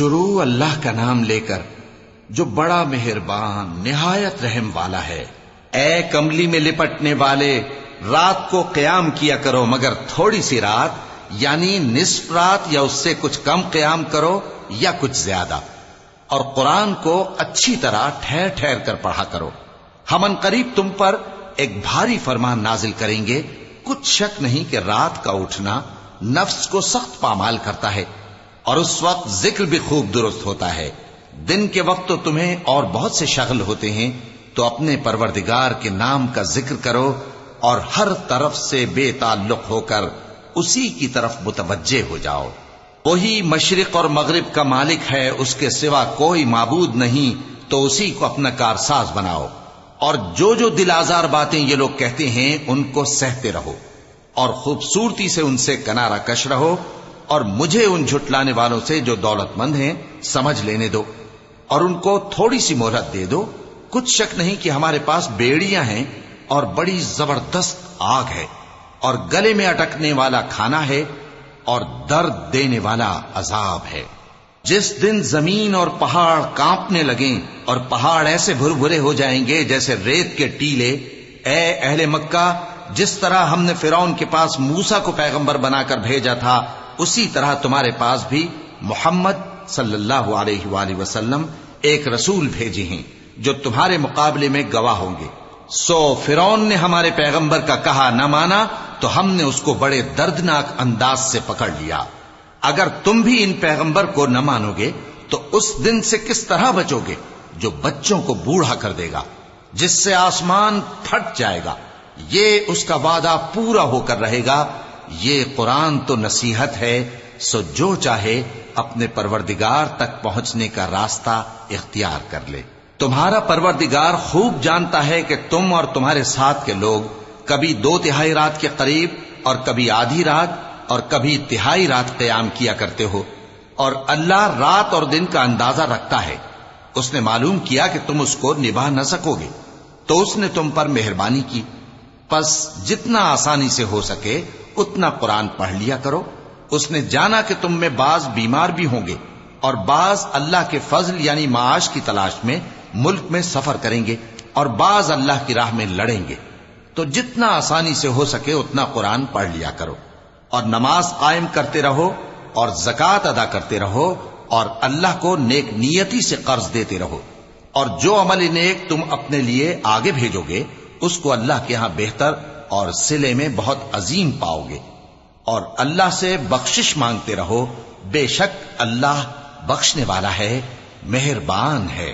شروع اللہ کا نام لے کر جو بڑا مہربان نہایت رحم والا ہے۔ اے کملی میں لپٹنے والے، رات کو قیام کیا کرو مگر تھوڑی سی رات، یعنی نصف رات یا اس سے کچھ کم قیام کرو یا کچھ زیادہ، اور قرآن کو اچھی طرح ٹھہر ٹھہر کر پڑھا کرو۔ ہم ان قریب تم پر ایک بھاری فرمان نازل کریں گے، کچھ شک نہیں کہ رات کا اٹھنا نفس کو سخت پامال کرتا ہے، اور اس وقت ذکر بھی خوب درست ہوتا ہے۔ دن کے وقت تو تمہیں اور بہت سے شغل ہوتے ہیں، تو اپنے پروردگار کے نام کا ذکر کرو اور ہر طرف سے بے تعلق ہو کر اسی کی طرف متوجہ ہو جاؤ۔ وہی مشرق اور مغرب کا مالک ہے، اس کے سوا کوئی معبود نہیں، تو اسی کو اپنا کارساز بناؤ۔ اور جو دل آزار باتیں یہ لوگ کہتے ہیں ان کو سہتے رہو، اور خوبصورتی سے ان سے کنارہ کش رہو، اور مجھے ان جھٹلانے والوں سے جو دولت مند ہیں سمجھ لینے دو، اور ان کو تھوڑی سی مہلت دے دو۔ کچھ شک نہیں کہ ہمارے پاس بیڑیاں ہیں اور بڑی زبردست آگ ہے، اور گلے میں اٹکنے والا کھانا ہے، اور درد دینے والا عذاب ہے۔ جس دن زمین اور پہاڑ کانپنے لگیں اور پہاڑ ایسے بھربھرے ہو جائیں گے جیسے ریت کے ٹیلے، اے اہل مکہ، جس طرح ہم نے فرعون کے پاس موسیٰ کو پیغمبر بنا کر بھیجا تھا، اسی طرح تمہارے پاس بھی محمد صلی اللہ علیہ وآلہ وسلم ایک رسول بھیجے ہیں جو تمہارے مقابلے میں گواہ ہوں گے۔ سو فرعون نے ہمارے پیغمبر کا کہا نہ مانا تو ہم نے اس کو بڑے دردناک انداز سے پکڑ لیا۔ اگر تم بھی ان پیغمبر کو نہ مانو گے تو اس دن سے کس طرح بچو گے جو بچوں کو بوڑھا کر دے گا، جس سے آسمان پھٹ جائے گا۔ یہ اس کا وعدہ پورا ہو کر رہے گا۔ یہ قرآن تو نصیحت ہے، سو جو چاہے اپنے پروردگار تک پہنچنے کا راستہ اختیار کر لے۔ تمہارا پروردگار خوب جانتا ہے کہ تم اور تمہارے ساتھ کے لوگ کبھی 2/3 رات کے قریب اور کبھی آدھی رات اور کبھی تہائی رات قیام کیا کرتے ہو، اور اللہ رات اور دن کا اندازہ رکھتا ہے۔ اس نے معلوم کیا کہ تم اس کو نبھا نہ سکو گے، تو اس نے تم پر مہربانی کی، پس جتنا آسانی سے ہو سکے اتنا قرآن پڑھ لیا کرو۔ اس نے جانا کہ تم میں بعض بیمار بھی ہوں گے، اور بعض اللہ کے فضل یعنی معاش کی تلاش میں ملک میں سفر کریں گے، اور بعض اللہ کی راہ میں لڑیں گے، تو جتنا آسانی سے ہو سکے اتنا قرآن پڑھ لیا کرو، اور نماز قائم کرتے رہو اور زکوٰۃ ادا کرتے رہو، اور اللہ کو نیک نیتی سے قرض دیتے رہو، اور جو عمل نیک تم اپنے لیے آگے بھیجو گے اس کو اللہ کے ہاں بہتر اور صلے میں بہت عظیم پاؤ گے، اور اللہ سے بخشش مانگتے رہو، بے شک اللہ بخشنے والا ہے، مہربان ہے۔